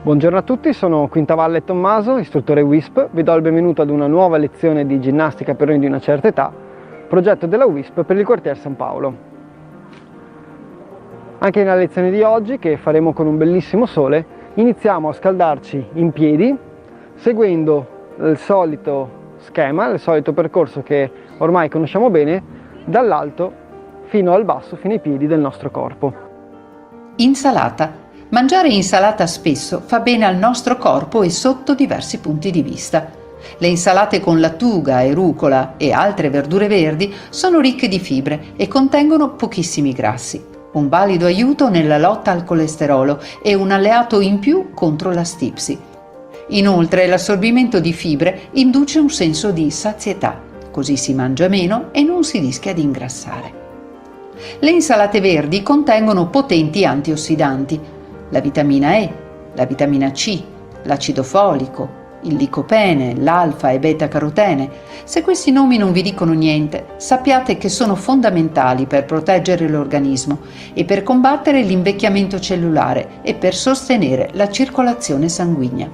Buongiorno a tutti, sono Quintavalle Tommaso, istruttore WISP. Vi do il benvenuto ad una nuova lezione di ginnastica per noi di una certa età, progetto della WISP per il quartier San Paolo. Anche nella lezione di oggi, che faremo con un bellissimo sole, iniziamo a scaldarci in piedi, seguendo il solito schema, il solito percorso che ormai conosciamo bene, dall'alto fino al basso, fino ai piedi del nostro corpo. Insalata. Mangiare insalata spesso fa bene al nostro corpo e sotto diversi punti di vista. Le insalate con lattuga e rucola e altre verdure verdi sono ricche di fibre e contengono pochissimi grassi, un valido aiuto nella lotta al colesterolo e un alleato in più contro la stipsi. Inoltre l'assorbimento di fibre induce un senso di sazietà, così si mangia meno e non si rischia di ingrassare. Le insalate verdi contengono potenti antiossidanti, la vitamina E, la vitamina C, l'acido folico, il licopene, l'alfa e beta-carotene. Se questi nomi non vi dicono niente, sappiate che sono fondamentali per proteggere l'organismo e per combattere l'invecchiamento cellulare e per sostenere la circolazione sanguigna.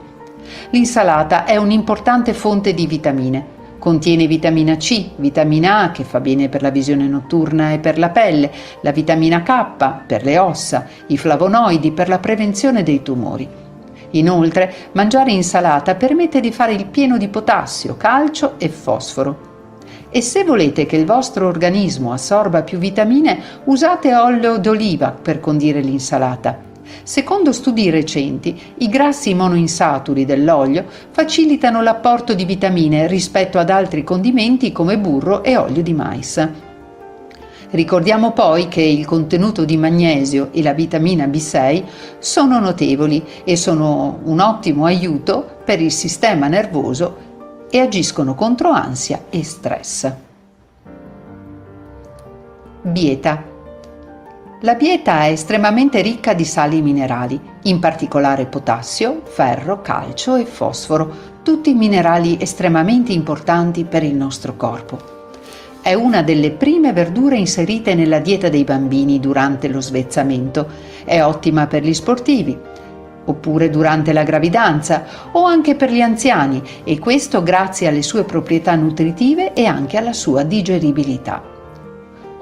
L'insalata è un'importante fonte di vitamine. Contiene vitamina C, vitamina A che fa bene per la visione notturna e per la pelle, la vitamina K per le ossa, i flavonoidi per la prevenzione dei tumori. Inoltre, mangiare insalata permette di fare il pieno di potassio, calcio e fosforo. E se volete che il vostro organismo assorba più vitamine, usate olio d'oliva per condire l'insalata. Secondo studi recenti, i grassi monoinsaturi dell'olio facilitano l'apporto di vitamine rispetto ad altri condimenti come burro e olio di mais. Ricordiamo poi che il contenuto di magnesio e la vitamina B6 sono notevoli e sono un ottimo aiuto per il sistema nervoso e agiscono contro ansia e stress. Bieta. La bieta è estremamente ricca di sali minerali, in particolare potassio, ferro, calcio e fosforo, tutti minerali estremamente importanti per il nostro corpo. È una delle prime verdure inserite nella dieta dei bambini durante lo svezzamento. È ottima per gli sportivi, oppure durante la gravidanza o anche per gli anziani, e questo grazie alle sue proprietà nutritive e anche alla sua digeribilità.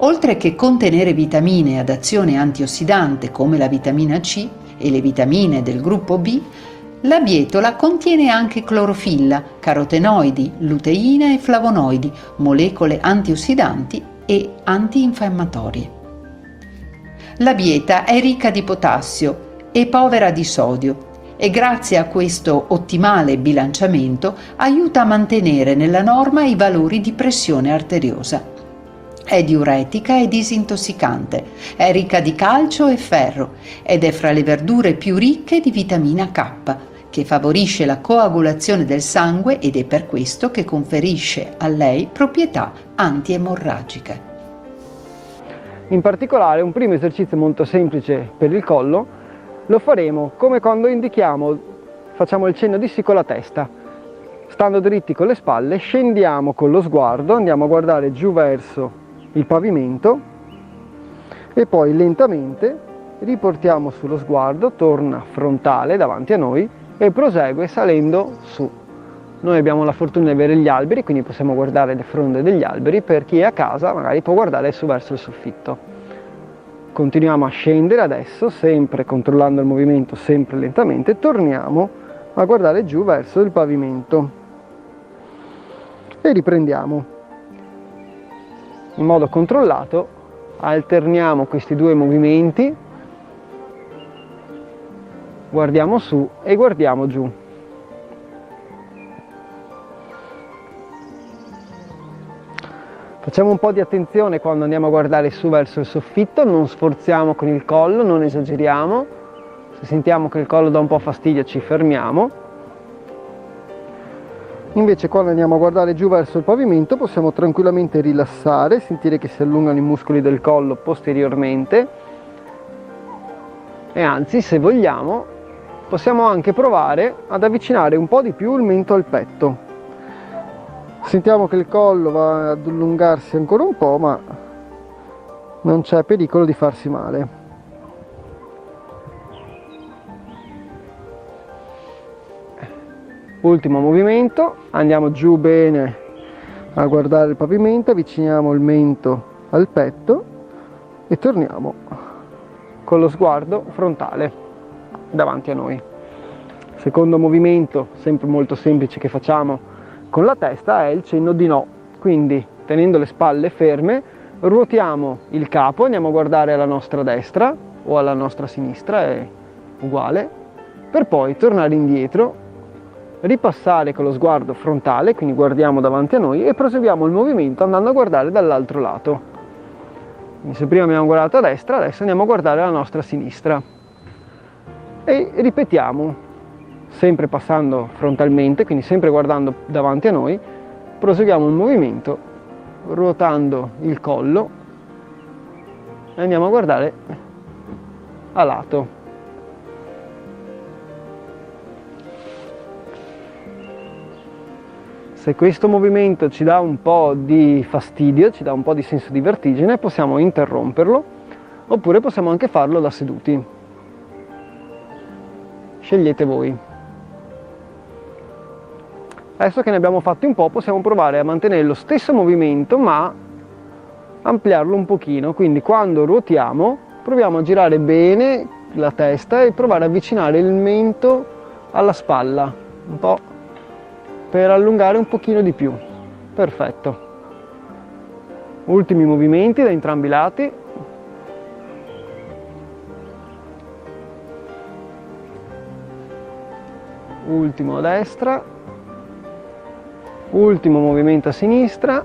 Oltre che contenere vitamine ad azione antiossidante come la vitamina C e le vitamine del gruppo B, la bietola contiene anche clorofilla, carotenoidi, luteine e flavonoidi, molecole antiossidanti e antinfiammatorie. La bieta è ricca di potassio e povera di sodio e grazie a questo ottimale bilanciamento aiuta a mantenere nella norma i valori di pressione arteriosa. È diuretica e disintossicante, è ricca di calcio e ferro ed è fra le verdure più ricche di vitamina K, che favorisce la coagulazione del sangue ed è per questo che conferisce a lei proprietà antiemorragiche. In particolare un primo esercizio molto semplice per il collo lo faremo come quando facciamo il cenno di sì con la testa. Stando dritti con le spalle, scendiamo con lo sguardo, andiamo a guardare giù verso il pavimento e poi lentamente riportiamo sullo sguardo, torna frontale davanti a noi e prosegue salendo su. Noi abbiamo la fortuna di avere gli alberi, quindi possiamo guardare le fronde degli alberi. Per chi è a casa magari può guardare su verso il soffitto. Continuiamo a scendere adesso, sempre controllando il movimento, sempre lentamente, torniamo a guardare giù verso il pavimento e riprendiamo. In modo controllato alterniamo questi due movimenti, guardiamo su e guardiamo giù. Facciamo un po' di attenzione quando andiamo a guardare su verso il soffitto, non sforziamo con il collo, non esageriamo. Se sentiamo che il collo dà un po' fastidio ci fermiamo. Invece quando andiamo a guardare giù verso il pavimento possiamo tranquillamente rilassare, sentire che si allungano i muscoli del collo posteriormente e anzi, se vogliamo, possiamo anche provare ad avvicinare un po' di più il mento al petto. Sentiamo che il collo va ad allungarsi ancora un po', ma non c'è pericolo di farsi male. Ultimo movimento, andiamo giù bene a guardare il pavimento, avviciniamo il mento al petto e torniamo con lo sguardo frontale davanti a noi. Secondo movimento, sempre molto semplice, che facciamo con la testa è il cenno di no, quindi tenendo le spalle ferme ruotiamo il capo, andiamo a guardare alla nostra destra o alla nostra sinistra, è uguale, per poi tornare indietro, ripassare con lo sguardo frontale, quindi guardiamo davanti a noi e proseguiamo il movimento andando a guardare dall'altro lato. Quindi se prima abbiamo guardato a destra, adesso andiamo a guardare la nostra sinistra e ripetiamo, sempre passando frontalmente, quindi sempre guardando davanti a noi, proseguiamo il movimento ruotando il collo e andiamo a guardare a lato. Se questo movimento ci dà un po' di fastidio, ci dà un po' di senso di vertigine, possiamo interromperlo, oppure possiamo anche farlo da seduti. Scegliete voi. Adesso che ne abbiamo fatti un po', possiamo provare a mantenere lo stesso movimento, ma ampliarlo un pochino. Quindi quando ruotiamo, proviamo a girare bene la testa e provare a avvicinare il mento alla spalla, un po' per allungare un pochino di più. Perfetto. Ultimi movimenti da entrambi i lati. Ultimo a destra. Ultimo movimento a sinistra.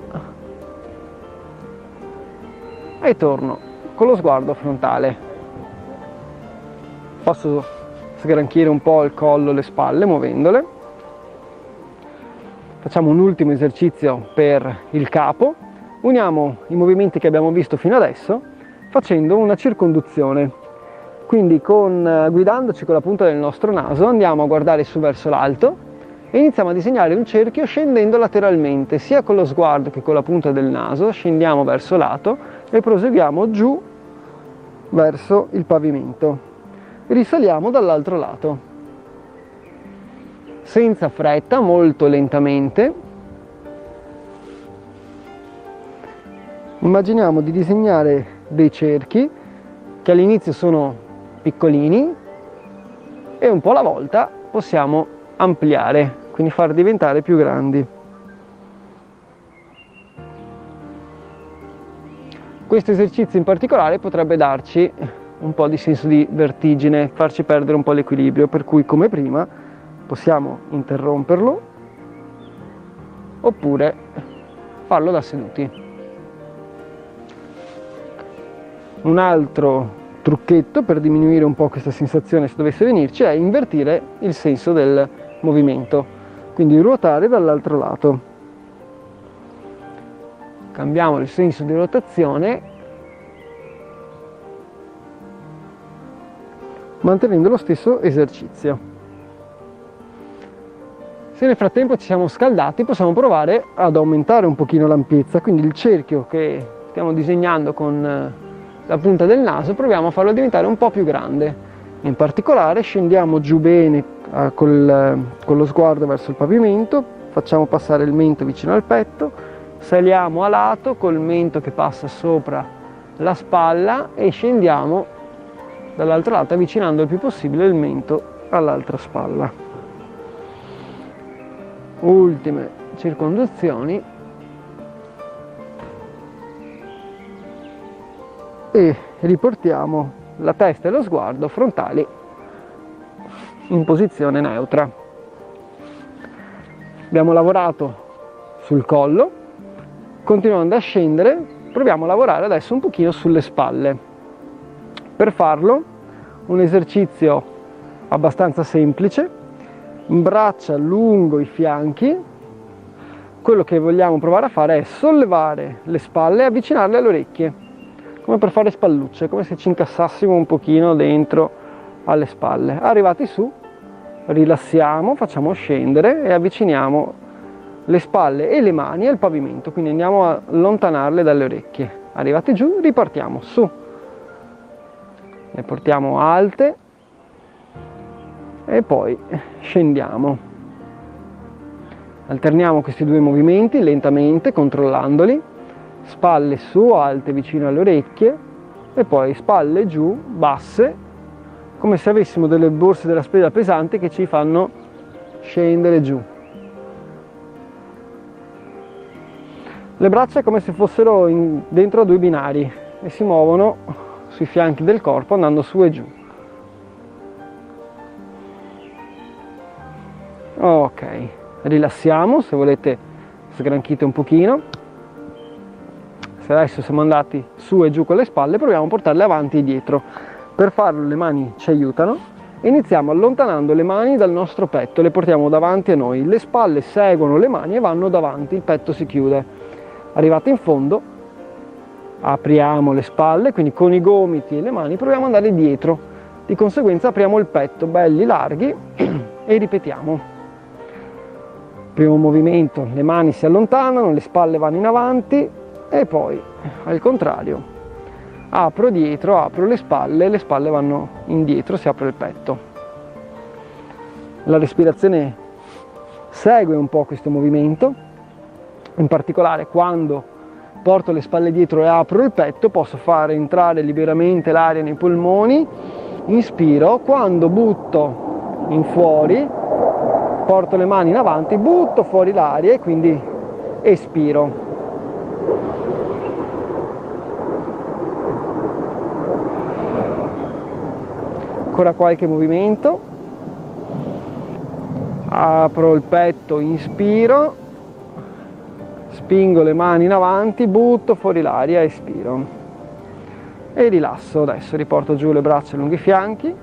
E torno con lo sguardo frontale. Posso sgranchire un po' il collo, le spalle muovendole. Facciamo un ultimo esercizio per il capo, uniamo i movimenti che abbiamo visto fino adesso facendo una circonduzione, quindi guidandoci con la punta del nostro naso andiamo a guardare su verso l'alto e iniziamo a disegnare un cerchio scendendo lateralmente, sia con lo sguardo che con la punta del naso, scendiamo verso lato e proseguiamo giù verso il pavimento, risaliamo dall'altro lato. Senza fretta, molto lentamente, immaginiamo di disegnare dei cerchi che all'inizio sono piccolini e un po' alla volta possiamo ampliare, quindi far diventare più grandi. Questo esercizio in particolare potrebbe darci un po' di senso di vertigine, farci perdere un po' l'equilibrio, per cui come prima possiamo interromperlo oppure farlo da seduti. Un altro trucchetto per diminuire un po' questa sensazione, se dovesse venirci, è invertire il senso del movimento, quindi ruotare dall'altro lato. Cambiamo il senso di rotazione mantenendo lo stesso esercizio. Se nel frattempo ci siamo scaldati, possiamo provare ad aumentare un pochino l'ampiezza, quindi il cerchio che stiamo disegnando con la punta del naso proviamo a farlo diventare un po' più grande. In particolare scendiamo giù bene con lo sguardo verso il pavimento, facciamo passare il mento vicino al petto, saliamo a lato col mento che passa sopra la spalla e scendiamo dall'altro lato avvicinando il più possibile il mento all'altra spalla. Ultime circonduzioni e riportiamo la testa e lo sguardo frontali in posizione neutra. Abbiamo lavorato sul collo, continuando a scendere proviamo a lavorare adesso un pochino sulle spalle. Per farlo un esercizio abbastanza semplice: braccia lungo i fianchi, quello che vogliamo provare a fare è sollevare le spalle e avvicinarle alle orecchie, come per fare spallucce, come se ci incassassimo un pochino dentro alle spalle. Arrivati su, rilassiamo, facciamo scendere e avviciniamo le spalle e le mani al pavimento, quindi andiamo a allontanarle dalle orecchie. Arrivati giù, ripartiamo su, le portiamo alte e poi scendiamo. Alterniamo questi due movimenti lentamente, controllandoli, spalle su, alte vicino alle orecchie, e poi spalle giù, basse, come se avessimo delle borse della spesa pesanti che ci fanno scendere giù. Le braccia è come se fossero dentro a due binari e si muovono sui fianchi del corpo andando su e giù. Ok, rilassiamo, se volete sgranchite un pochino. Se adesso siamo andati su e giù con le spalle, proviamo a portarle avanti e dietro. Per farlo le mani ci aiutano. Iniziamo allontanando le mani dal nostro petto, le portiamo davanti a noi, le spalle seguono le mani e vanno davanti, il petto si chiude. Arrivati in fondo, apriamo le spalle, quindi con i gomiti e le mani proviamo ad andare dietro, di conseguenza apriamo il petto, belli larghi, e ripetiamo. Primo movimento, le mani si allontanano, le spalle vanno in avanti, e poi al contrario, apro dietro, apro le spalle vanno indietro, si apre il petto. La respirazione segue un po' questo movimento, in particolare quando porto le spalle dietro e apro il petto posso fare entrare liberamente l'aria nei polmoni, inspiro, quando butto in fuori, porto le mani in avanti, butto fuori l'aria e quindi espiro. Ancora qualche movimento, apro il petto, inspiro, spingo le mani in avanti, butto fuori l'aria, espiro e rilasso. Adesso riporto giù le braccia lungo i fianchi,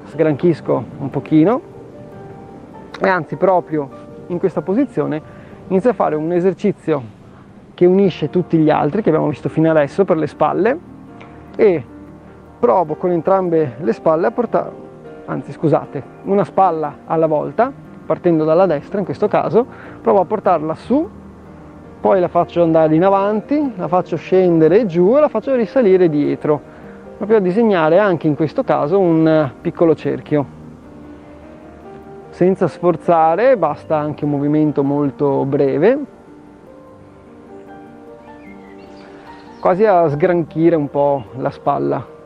sgranchisco un pochino e anzi proprio in questa posizione inizio a fare un esercizio che unisce tutti gli altri che abbiamo visto fino adesso per le spalle e provo con entrambe le spalle a portare, anzi scusate, una spalla alla volta, partendo dalla destra in questo caso, provo a portarla su, poi la faccio andare in avanti, la faccio scendere giù e la faccio risalire dietro, proprio a disegnare anche in questo caso un piccolo cerchio. Senza sforzare, basta anche un movimento molto breve, quasi a sgranchire un po' la spalla.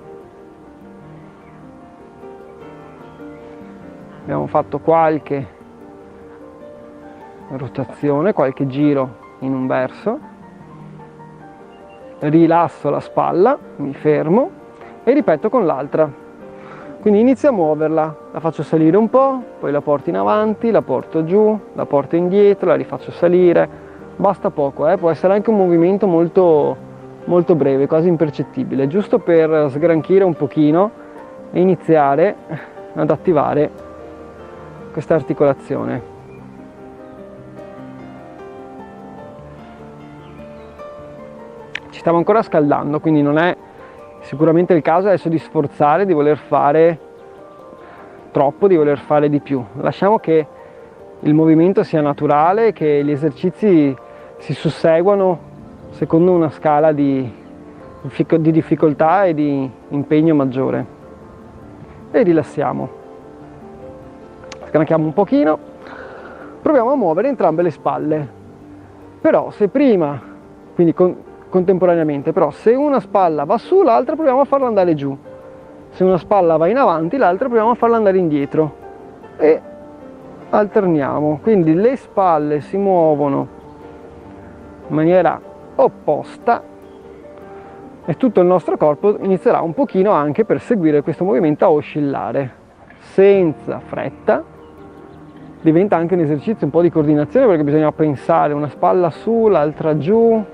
Abbiamo fatto qualche rotazione, qualche giro in un verso, rilasso la spalla, mi fermo e ripeto con l'altra. Quindi inizio a muoverla, la faccio salire un po', poi la porto in avanti, la porto giù, la porto indietro, la rifaccio salire, basta poco, può essere anche un movimento molto, molto breve, quasi impercettibile, giusto per sgranchire un pochino e iniziare ad attivare questa articolazione. Ci stiamo ancora scaldando, quindi non è sicuramente il caso adesso di sforzare, di voler fare troppo, di voler fare di più. Lasciamo che il movimento sia naturale, che gli esercizi si susseguano secondo una scala di difficoltà e di impegno maggiore. E rilassiamo. Sgranchiamo un pochino, proviamo a muovere entrambe le spalle, però se prima, quindi contemporaneamente, però se una spalla va su, l'altra proviamo a farla andare giù, se una spalla va in avanti, l'altra proviamo a farla andare indietro e alterniamo, quindi le spalle si muovono in maniera opposta e tutto il nostro corpo inizierà un pochino anche per seguire questo movimento a oscillare, senza fretta. Diventa anche un esercizio un po' di coordinazione perché bisogna pensare una spalla su, l'altra giù,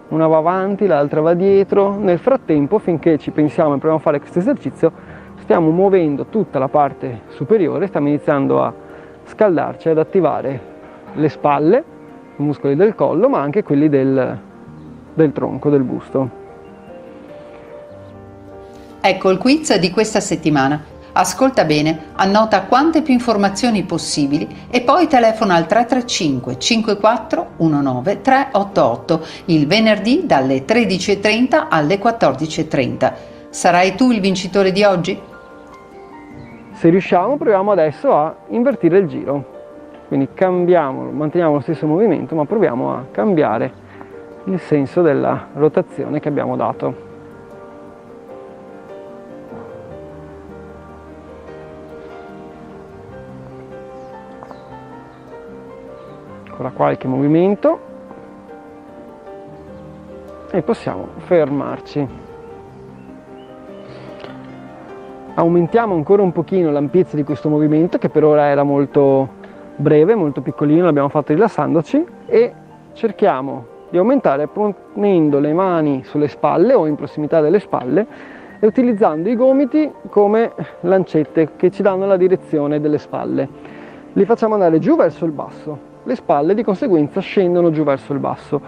una va avanti, l'altra va dietro. Nel frattempo, finché ci pensiamo e proviamo a fare questo esercizio, stiamo muovendo tutta la parte superiore, stiamo iniziando a scaldarci, ad attivare le spalle, i muscoli del collo, ma anche quelli del tronco, del busto. Ecco il quiz di questa settimana. Ascolta bene, annota quante più informazioni possibili e poi telefona al 335 54 19 388 il venerdì dalle 13:30 alle 14:30. Sarai tu il vincitore di oggi? Se riusciamo, proviamo adesso a invertire il giro. quindi cambiamo, manteniamo lo stesso movimento, ma proviamo a cambiare il senso della rotazione che abbiamo dato. Ancora qualche movimento e possiamo fermarci. Aumentiamo ancora un pochino l'ampiezza di questo movimento, che per ora era molto breve, molto piccolino, l'abbiamo fatto rilassandoci, e cerchiamo di aumentare ponendo le mani sulle spalle o in prossimità delle spalle e utilizzando i gomiti come lancette che ci danno la direzione delle spalle. Li facciamo andare giù verso il basso, le spalle di conseguenza scendono giù verso il basso.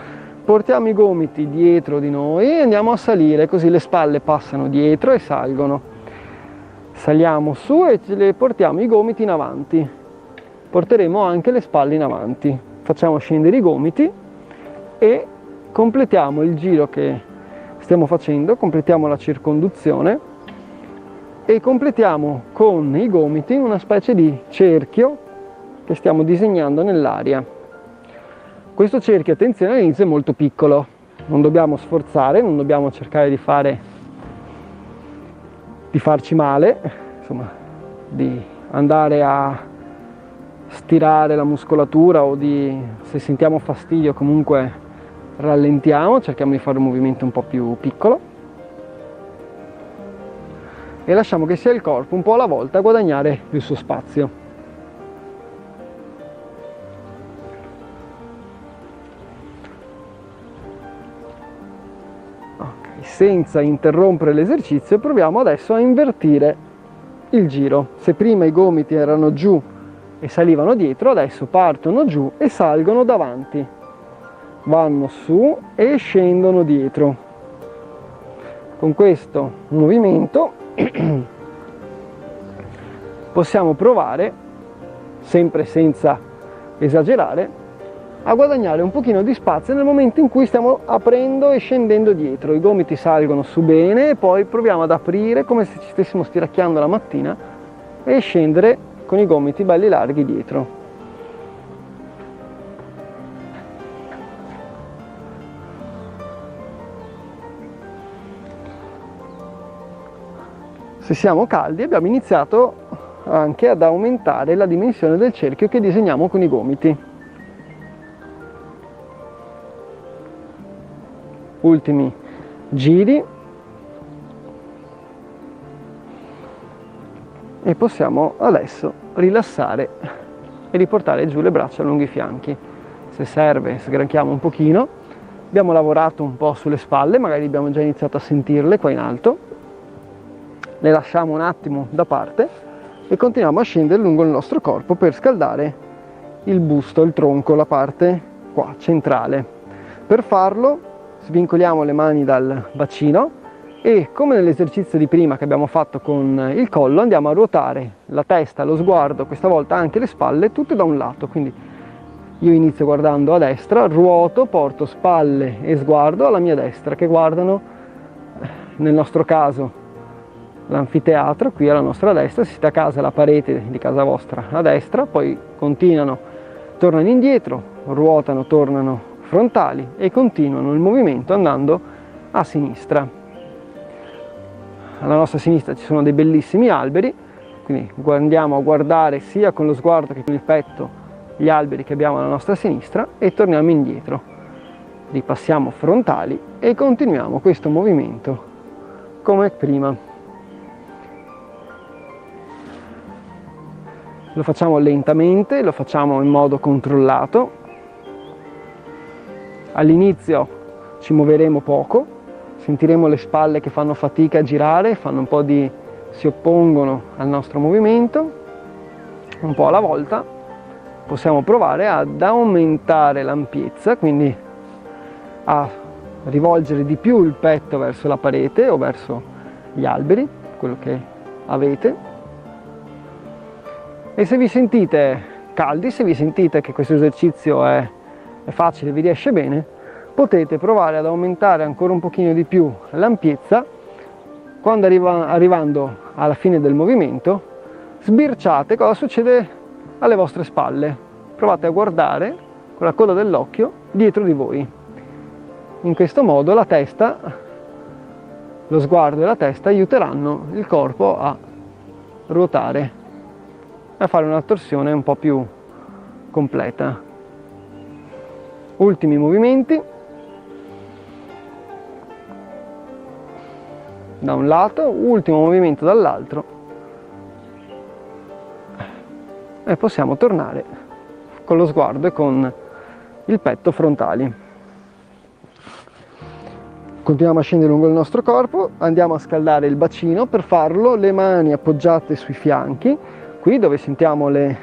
Portiamo i gomiti dietro di noi e andiamo a salire, così le spalle passano dietro e salgono. Saliamo su e le portiamo i gomiti in avanti. Porteremo anche le spalle in avanti. Facciamo scendere i gomiti e completiamo il giro che stiamo facendo, completiamo la circonduzione e completiamo con i gomiti una specie di cerchio che stiamo disegnando nell'aria. Questo cerchio, attenzione, all'inizio è molto piccolo, non dobbiamo sforzare, non dobbiamo cercare di farci male, insomma, di andare a stirare la muscolatura o se sentiamo fastidio comunque rallentiamo, cerchiamo di fare un movimento un po' più piccolo e lasciamo che sia il corpo un po' alla volta a guadagnare il suo spazio. Senza interrompere l'esercizio proviamo adesso a invertire il giro. Se prima i gomiti erano giù e salivano dietro, adesso partono giù e salgono davanti, vanno su e scendono dietro. Con questo movimento possiamo provare, sempre senza esagerare, a guadagnare un pochino di spazio nel momento in cui stiamo aprendo e scendendo dietro. I gomiti salgono su bene e poi proviamo ad aprire come se ci stessimo stiracchiando la mattina e scendere con i gomiti belli larghi dietro. Se siamo caldi abbiamo iniziato anche ad aumentare la dimensione del cerchio che disegniamo con i gomiti. Ultimi giri e possiamo adesso rilassare e riportare giù le braccia lungo i fianchi. Se serve sgranchiamo un pochino. Abbiamo lavorato un po' sulle spalle, magari abbiamo già iniziato a sentirle qua in alto. Le lasciamo un attimo da parte e continuiamo a scendere lungo il nostro corpo per scaldare il busto, il tronco, la parte qua centrale. Per farlo svincoliamo le mani dal bacino e, come nell'esercizio di prima che abbiamo fatto con il collo, andiamo a ruotare la testa, lo sguardo, questa volta anche le spalle, tutte da un lato. Quindi io inizio guardando a destra, ruoto, porto spalle e sguardo alla mia destra, che guardano, nel nostro caso, l'anfiteatro qui alla nostra destra. Se siete a casa, la parete di casa vostra a destra, poi continuano, tornano indietro, ruotano, tornano frontali e continuano il movimento andando a sinistra. Alla nostra sinistra ci sono dei bellissimi alberi, quindi andiamo a guardare sia con lo sguardo che con il petto gli alberi che abbiamo alla nostra sinistra e torniamo indietro. Ripassiamo frontali e continuiamo questo movimento come prima. Lo facciamo lentamente, lo facciamo in modo controllato. All'inizio ci muoveremo poco, sentiremo le spalle che fanno fatica a girare, si oppongono al nostro movimento, un po' alla volta. Possiamo provare ad aumentare l'ampiezza, quindi a rivolgere di più il petto verso la parete o verso gli alberi, quello che avete. E se vi sentite caldi, se vi sentite che questo esercizio è facile, vi riesce bene, potete provare ad aumentare ancora un pochino di più l'ampiezza. Quando arrivando alla fine del movimento, sbirciate cosa succede alle vostre spalle. provate a guardare con la coda dell'occhio dietro di voi. In questo modo la testa, lo sguardo e la testa aiuteranno il corpo a ruotare e a fare una torsione un po' più completa. Ultimi movimenti. Da un lato, ultimo movimento dall'altro e possiamo tornare con lo sguardo e con il petto frontali. Continuiamo a scendere lungo il nostro corpo, andiamo a scaldare il bacino. Per farlo le mani appoggiate sui fianchi, qui dove sentiamo le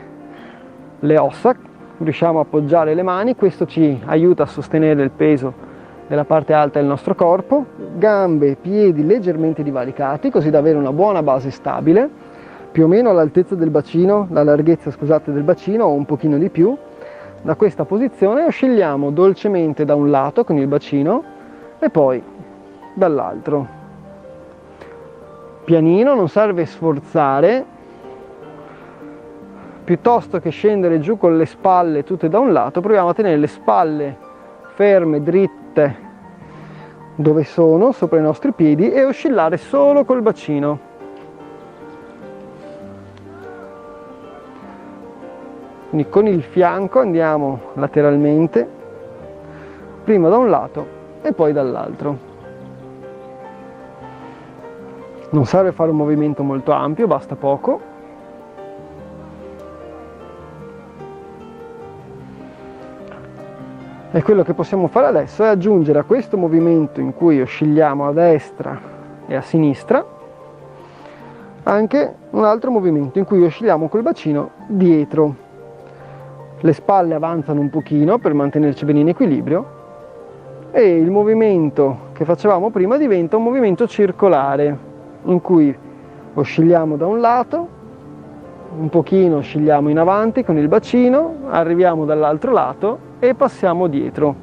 ossa, riusciamo a appoggiare le mani, questo ci aiuta a sostenere il peso della parte alta del nostro corpo, gambe e piedi leggermente divaricati così da avere una buona base stabile, più o meno all'altezza del bacino, la larghezza scusate del bacino o un pochino di più. Da questa posizione oscilliamo dolcemente da un lato con il bacino e poi dall'altro. Pianino, non serve sforzare, piuttosto che scendere giù con le spalle tutte da un lato, proviamo a tenere le spalle ferme, dritte dove sono, sopra i nostri piedi, e oscillare solo col bacino. Quindi con il fianco andiamo lateralmente, prima da un lato e poi dall'altro. Non serve fare un movimento molto ampio, basta poco. E quello che possiamo fare adesso è aggiungere a questo movimento in cui oscilliamo a destra e a sinistra anche un altro movimento in cui oscilliamo col bacino dietro. Le spalle avanzano un pochino per mantenerci bene in equilibrio e il movimento che facevamo prima diventa un movimento circolare in cui oscilliamo da un lato, un pochino oscilliamo in avanti con il bacino, arriviamo dall'altro lato e passiamo dietro.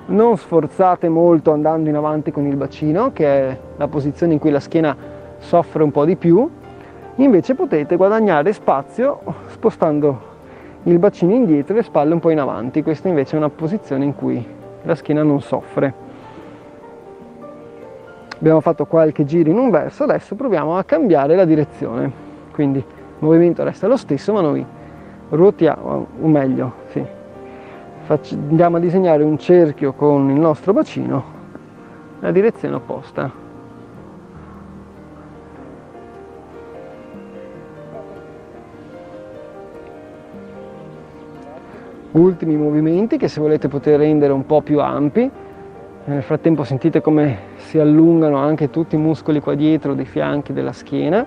Non sforzate molto andando in avanti con il bacino, che è la posizione in cui la schiena soffre un po' di più, invece potete guadagnare spazio spostando il bacino indietro e le spalle un po' in avanti. Questa invece è una posizione in cui la schiena non soffre. Abbiamo fatto qualche giro in un verso, adesso proviamo a cambiare la direzione. Quindi il movimento resta lo stesso, ma noi ruotiamo, o meglio, sì, andiamo a disegnare un cerchio con il nostro bacino nella direzione opposta. Ultimi movimenti che, se volete, potete rendere un po' più ampi. Nel frattempo sentite come si allungano anche tutti i muscoli qua dietro dei fianchi della schiena.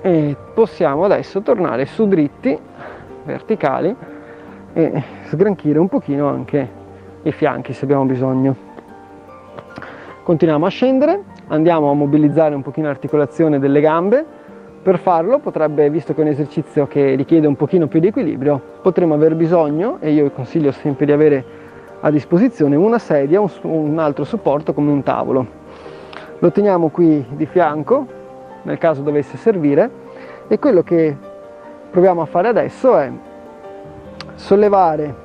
E possiamo adesso tornare su dritti, verticali, e sgranchire un pochino anche i fianchi se abbiamo bisogno. Continuiamo a scendere, andiamo a mobilizzare un pochino l'articolazione delle gambe. Per farlo potrebbe, visto che è un esercizio che richiede un pochino più di equilibrio, potremo aver bisogno, e io consiglio sempre di avere a disposizione, una sedia, un altro supporto come un tavolo. Lo teniamo qui di fianco, nel caso dovesse servire, e quello che proviamo a fare adesso è sollevare,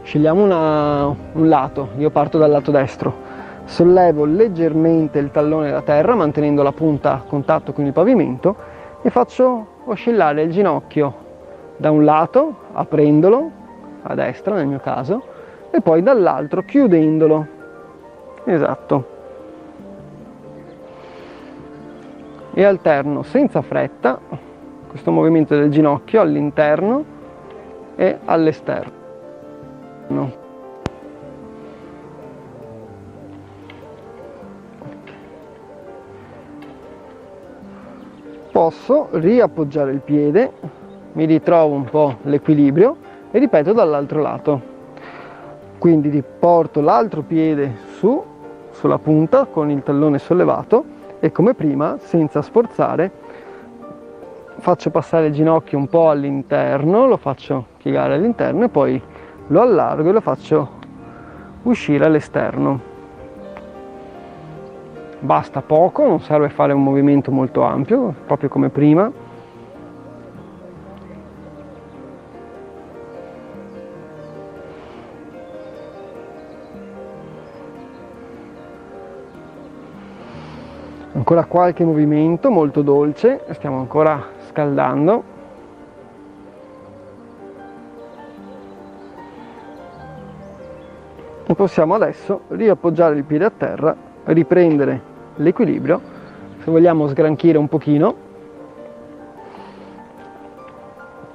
scegliamo un lato, io parto dal lato destro, sollevo leggermente il tallone da terra mantenendo la punta a contatto con il pavimento e faccio oscillare il ginocchio da un lato, aprendolo, a destra nel mio caso, e poi dall'altro chiudendolo. Esatto. E alterno senza fretta questo movimento del ginocchio all'interno e all'esterno. Posso riappoggiare il piede, mi ritrovo un po' l'equilibrio e ripeto dall'altro lato. Quindi porto l'altro piede sulla punta con il tallone sollevato e, come prima, senza sforzare, faccio passare il ginocchio un po' all'interno, lo faccio piegare all'interno e poi lo allargo e lo faccio uscire all'esterno. basta poco, non serve fare un movimento molto ampio, proprio come prima. Ancora qualche movimento molto dolce, stiamo ancora scaldando. E possiamo adesso riappoggiare il piede a terra, riprendere l'equilibrio, se vogliamo sgranchire un pochino,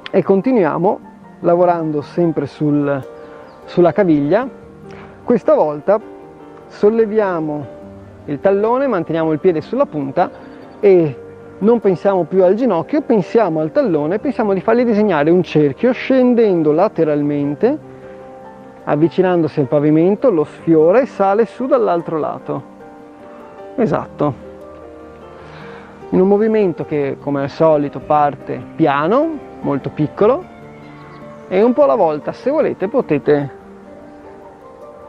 e continuiamo lavorando sempre sulla caviglia. Questa volta solleviamo il tallone, manteniamo il piede sulla punta e non pensiamo più al ginocchio, pensiamo al tallone, pensiamo di fargli disegnare un cerchio scendendo lateralmente, avvicinandosi al pavimento, lo sfiora e sale su dall'altro lato. Esatto. In un movimento che, come al solito, parte piano, molto piccolo, e un po' alla volta, se volete, potete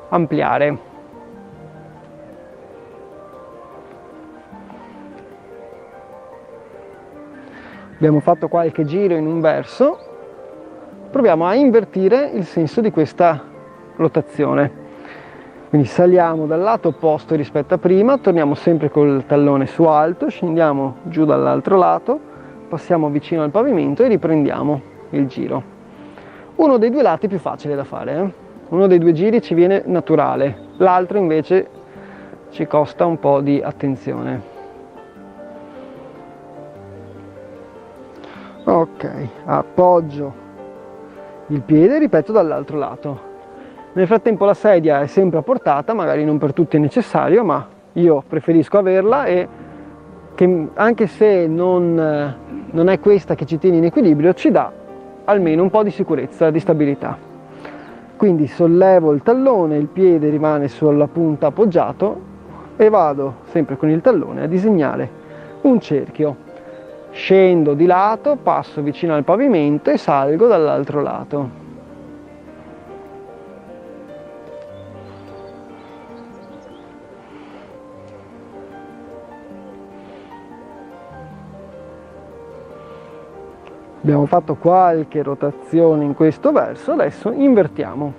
ampliare. Abbiamo fatto qualche giro in un verso, proviamo a invertire il senso di questa rotazione. Quindi saliamo dal lato opposto rispetto a prima, torniamo sempre col tallone su alto, scendiamo giù dall'altro lato, passiamo vicino al pavimento e riprendiamo il giro. Uno dei due lati è più facile da fare, Uno dei due giri ci viene naturale, l'altro invece ci costa un po' di attenzione. Ok, appoggio il piede e ripeto dall'altro lato. Nel frattempo la sedia è sempre a portata, magari non per tutti è necessario, ma io preferisco averla, e che anche se non è questa che ci tiene in equilibrio, ci dà almeno un po' di sicurezza, di stabilità. Quindi sollevo il tallone, il piede rimane sulla punta appoggiato e vado sempre con il tallone a disegnare un cerchio. Scendo di lato, passo vicino al pavimento e salgo dall'altro lato. Abbiamo fatto qualche rotazione in questo verso, adesso invertiamo.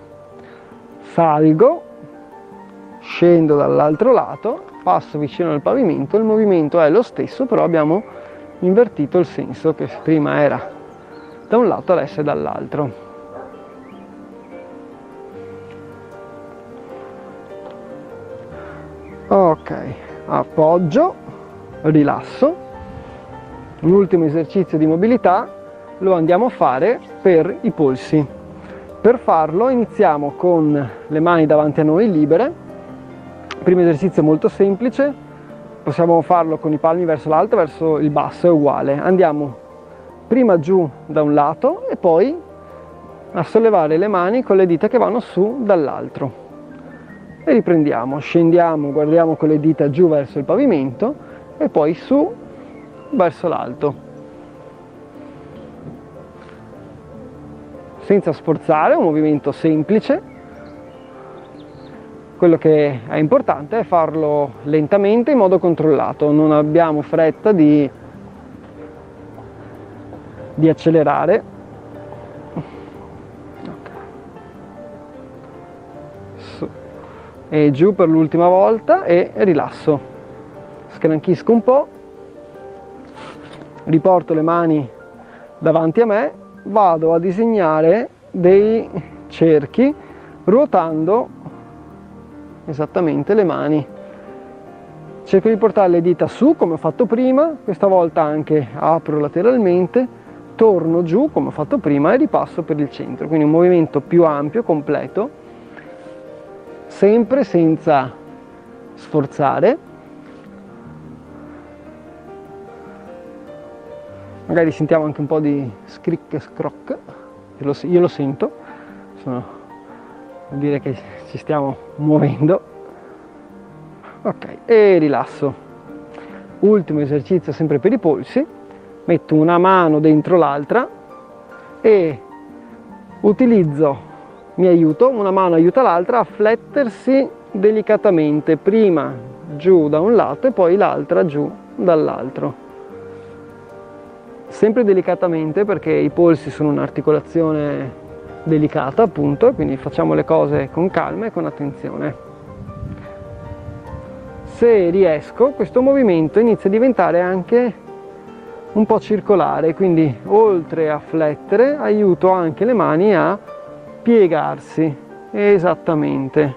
Salgo, scendo dall'altro lato, passo vicino al pavimento, il movimento è lo stesso, però abbiamo invertito il senso, che prima era da un lato, adesso è dall'altro. Ok, appoggio, rilasso. L'ultimo esercizio di mobilità lo andiamo a fare per i polsi. Per farlo iniziamo con le mani davanti a noi libere. Primo esercizio molto semplice. Possiamo farlo con i palmi verso l'alto, verso il basso, è uguale. Andiamo prima giù da un lato e poi a sollevare le mani con le dita che vanno su dall'altro. E riprendiamo, scendiamo, guardiamo con le dita giù verso il pavimento e poi su verso l'alto. Senza sforzare, un movimento semplice. Quello che è importante è farlo lentamente, in modo controllato, non abbiamo fretta di accelerare. Su e giù per l'ultima volta e rilasso. Scranchisco un po', riporto le mani davanti a me, vado a disegnare dei cerchi ruotando esattamente le mani. Cerco di portare le dita su come ho fatto prima, questa volta anche apro lateralmente, torno giù come ho fatto prima e ripasso per il centro, quindi un movimento più ampio, completo, sempre senza sforzare. Magari sentiamo anche un po' di scric e scroc, io lo sento, vuol dire che ci stiamo muovendo. Ok, e rilasso. Ultimo esercizio sempre per i polsi, metto una mano dentro l'altra e utilizzo, mi aiuto, una mano aiuta l'altra a flettersi delicatamente, prima giù da un lato e poi l'altra giù dall'altro. Sempre delicatamente, perché i polsi sono un'articolazione delicata, appunto, quindi facciamo le cose con calma e con attenzione. Se riesco, questo movimento inizia a diventare anche un po' circolare, quindi oltre a flettere aiuto anche le mani a piegarsi. Esattamente.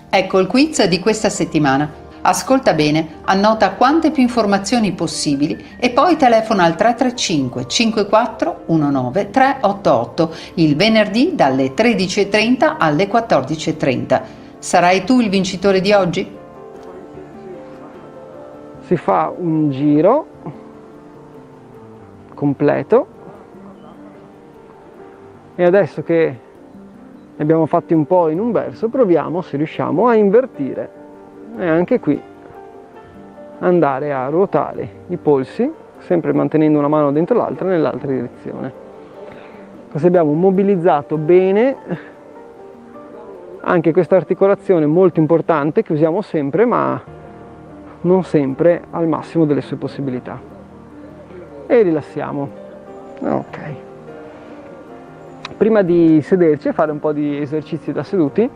Ecco il quiz di questa settimana. Ascolta bene, annota quante più informazioni possibili e poi telefona al 335 54 19 388 il venerdì dalle 13:30 alle 14:30. Sarai tu il vincitore di oggi? Si fa un giro completo e adesso che ne abbiamo fatti un po' in un verso, proviamo, se riusciamo, a invertire e anche qui andare a ruotare i polsi, sempre mantenendo una mano dentro l'altra nell'altra direzione. Così abbiamo mobilizzato bene anche questa articolazione molto importante che usiamo sempre, ma non sempre al massimo delle sue possibilità. E rilassiamo. Ok. Prima di sederci e fare un po' di esercizi da seduti,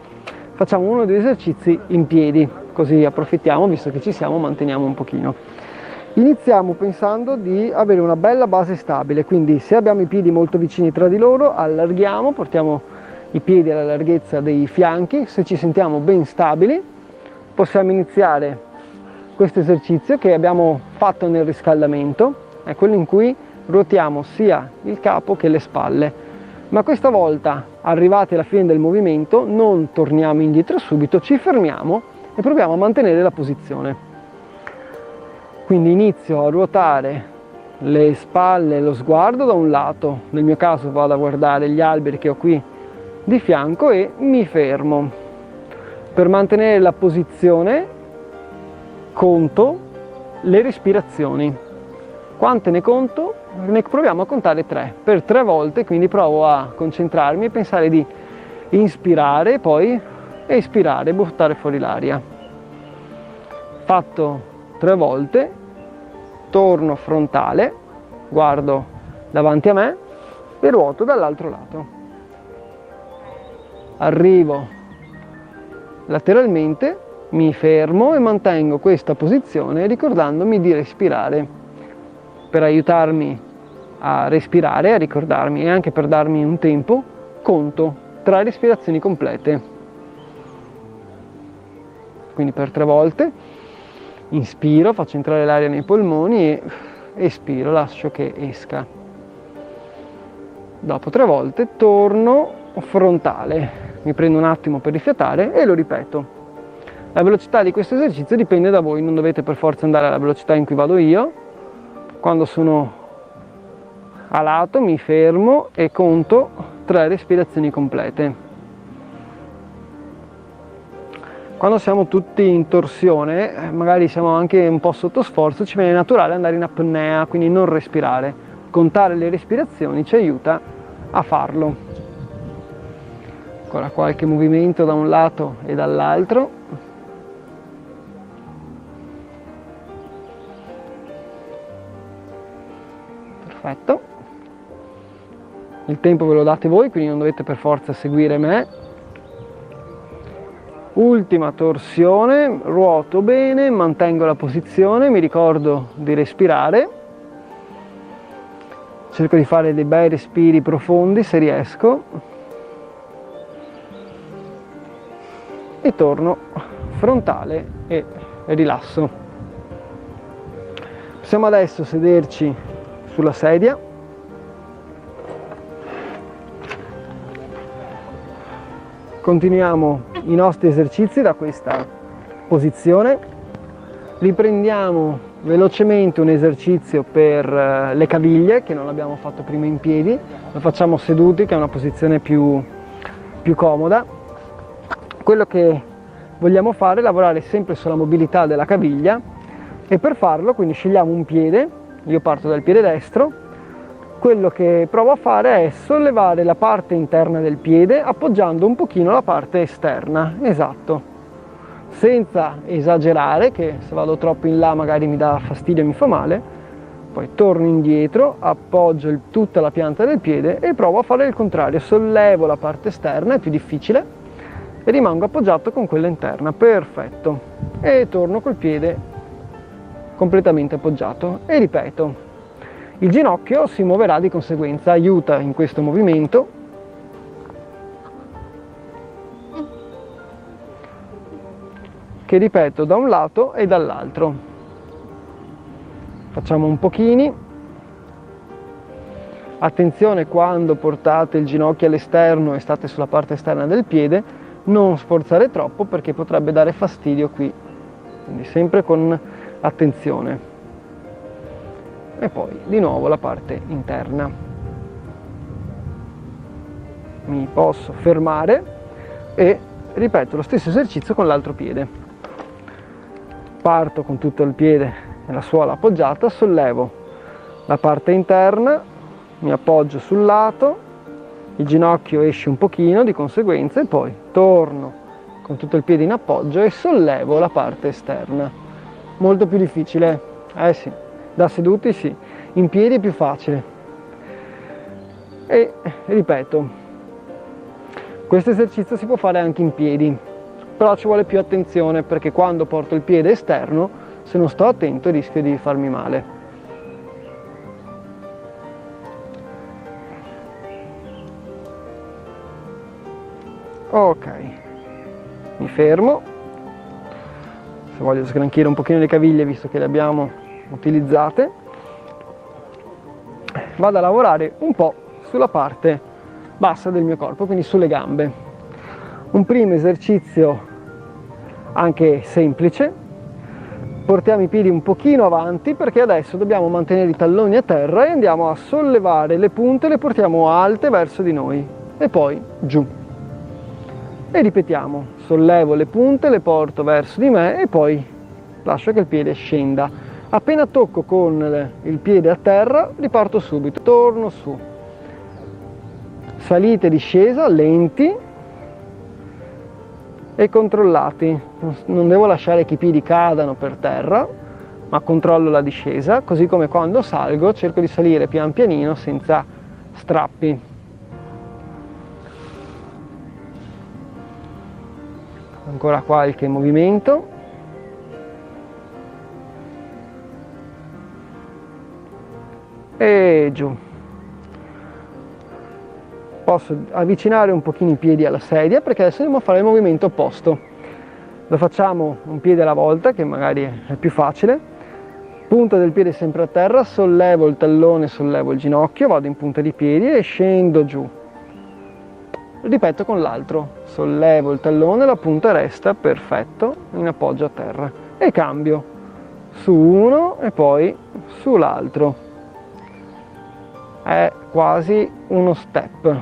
facciamo uno degli esercizi in piedi, così approfittiamo, visto che ci siamo, manteniamo un pochino. Iniziamo pensando di avere una bella base stabile, quindi se abbiamo i piedi molto vicini tra di loro, allarghiamo, portiamo i piedi alla larghezza dei fianchi. Se ci sentiamo ben stabili, possiamo iniziare questo esercizio che abbiamo fatto nel riscaldamento, è quello in cui ruotiamo sia il capo che le spalle. Ma questa volta, arrivati alla fine del movimento, non torniamo indietro subito, ci fermiamo e proviamo a mantenere la posizione. Quindi inizio a ruotare le spalle e lo sguardo da un lato, nel mio caso vado a guardare gli alberi che ho qui di fianco e mi fermo. Per mantenere la posizione conto le respirazioni. Quante ne conto? Ne proviamo a contare 3 per 3 volte, quindi provo a concentrarmi e pensare di inspirare, poi espirare, buttare fuori l'aria. Fatto 3 volte, torno frontale, guardo davanti a me e ruoto dall'altro lato. Arrivo lateralmente, mi fermo e mantengo questa posizione ricordandomi di respirare. Per aiutarmi a respirare, a ricordarmi e anche per darmi un tempo, conto 3 respirazioni complete. Quindi per 3 volte inspiro, faccio entrare l'aria nei polmoni e espiro, lascio che esca. Dopo 3 volte torno frontale, mi prendo un attimo per rifiatare e lo ripeto. La velocità di questo esercizio dipende da voi, non dovete per forza andare alla velocità in cui vado io. Quando sono a lato mi fermo e conto 3 respirazioni complete. Quando siamo tutti in torsione, magari siamo anche un po' sotto sforzo, ci viene naturale andare in apnea, quindi non respirare. Contare le respirazioni ci aiuta a farlo. Ancora qualche movimento da un lato e dall'altro. Perfetto. Il tempo ve lo date voi, quindi non dovete per forza seguire me. Ultima torsione, ruoto bene, mantengo la posizione, mi ricordo di respirare. Cerco di fare dei bei respiri profondi se riesco. E torno frontale e rilasso. Possiamo adesso sederci sulla sedia, continuiamo i nostri esercizi da questa posizione, riprendiamo velocemente un esercizio per le caviglie che non abbiamo fatto prima in piedi, lo facciamo seduti che è una posizione più comoda. Quello che vogliamo fare è lavorare sempre sulla mobilità della caviglia e per farlo quindi scegliamo un piede. Io parto dal piede destro, quello che provo a fare è sollevare la parte interna del piede appoggiando un pochino la parte esterna, esatto, senza esagerare, che se vado troppo in là magari mi dà fastidio e mi fa male. Poi torno indietro, appoggio tutta la pianta del piede e provo a fare il contrario, sollevo la parte esterna, è più difficile, e rimango appoggiato con quella interna, perfetto, e torno col piede completamente appoggiato e ripeto. Il ginocchio si muoverà di conseguenza, aiuta in questo movimento. Che ripeto da un lato e dall'altro. Facciamo un pochini. Attenzione quando portate il ginocchio all'esterno e state sulla parte esterna del piede, non sforzare troppo perché potrebbe dare fastidio qui. Quindi sempre con attenzione. E poi di nuovo la parte interna. Mi posso fermare e ripeto lo stesso esercizio con l'altro piede. Parto con tutto il piede e la suola appoggiata, sollevo la parte interna, mi appoggio sul lato, il ginocchio esce un pochino di conseguenza e poi torno con tutto il piede in appoggio e sollevo la parte esterna. Molto più difficile, sì. Da seduti sì, in piedi è più facile. E ripeto, questo esercizio si può fare anche in piedi, però ci vuole più attenzione perché quando porto il piede esterno, se non sto attento rischio di farmi male. Ok, mi fermo. Se voglio sgranchire un pochino le caviglie visto che le abbiamo utilizzate, vado a lavorare un po' sulla parte bassa del mio corpo, quindi sulle gambe. Un primo esercizio anche semplice, portiamo i piedi un pochino avanti perché adesso dobbiamo mantenere i talloni a terra e andiamo a sollevare le punte, le portiamo alte verso di noi e poi giù. E ripetiamo, sollevo le punte, le porto verso di me e poi lascio che il piede scenda. Appena tocco con il piede a terra, riparto subito, torno su. Salita e discesa, lenti e controllati. Non devo lasciare che i piedi cadano per terra, ma controllo la discesa, così come quando salgo cerco di salire pian pianino senza strappi. Ancora qualche movimento. E giù. Posso avvicinare un pochino i piedi alla sedia perché adesso andiamo a fare il movimento opposto. Lo facciamo un piede alla volta, che magari è più facile. Punta del piede sempre a terra, sollevo il tallone, sollevo il ginocchio, vado in punta di piedi e scendo giù. Ripeto con l'altro, sollevo il tallone, la punta resta, perfetto, in appoggio a terra. E cambio su uno e poi sull'altro. È quasi uno step,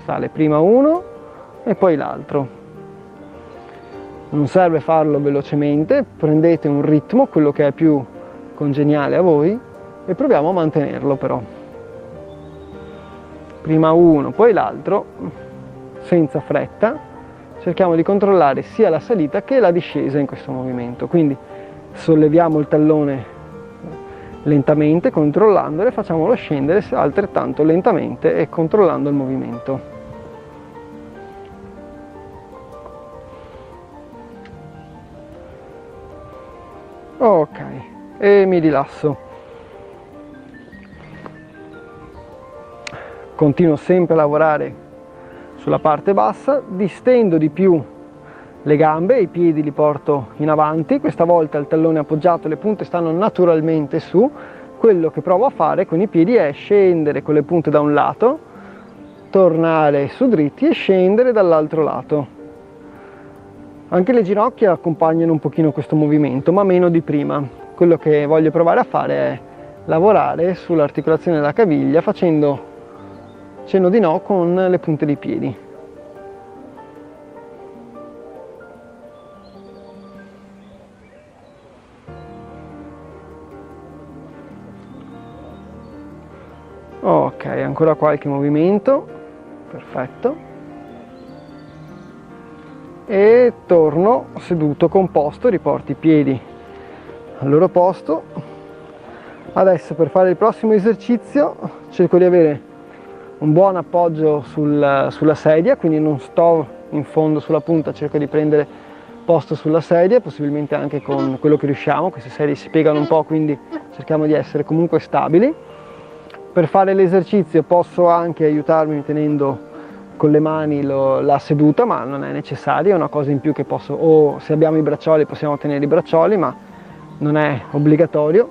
sale prima uno e poi l'altro. Non serve farlo velocemente, prendete un ritmo, quello che è più congeniale a voi e proviamo a mantenerlo però. Prima uno, poi l'altro, senza fretta, cerchiamo di controllare sia la salita che la discesa in questo movimento, quindi solleviamo il tallone lentamente, controllandolo, e facciamolo scendere altrettanto lentamente e controllando il movimento. Ok, e mi rilasso. Continuo sempre a lavorare sulla parte bassa, distendo di più le gambe, i piedi li porto in avanti, questa volta il tallone appoggiato, le punte stanno naturalmente su. Quello che provo a fare con i piedi è scendere con le punte da un lato, tornare su dritti e scendere dall'altro lato. Anche le ginocchia accompagnano un pochino questo movimento, ma meno di prima. Quello che voglio provare a fare è lavorare sull'articolazione della caviglia facendo cenno di no con le punte dei piedi. Ok, ancora qualche movimento, perfetto. E torno seduto composto, riporto i piedi al loro posto. Adesso per fare il prossimo esercizio cerco di avere un buon appoggio sulla sedia, quindi non sto in fondo sulla punta, cerco di prendere posto sulla sedia, possibilmente anche con quello che riusciamo. Queste sedie si piegano un po', quindi cerchiamo di essere comunque stabili. Per fare l'esercizio posso anche aiutarmi tenendo con le mani la seduta, ma non è necessario, è una cosa in più che posso, o se abbiamo i braccioli possiamo tenere i braccioli, ma non è obbligatorio.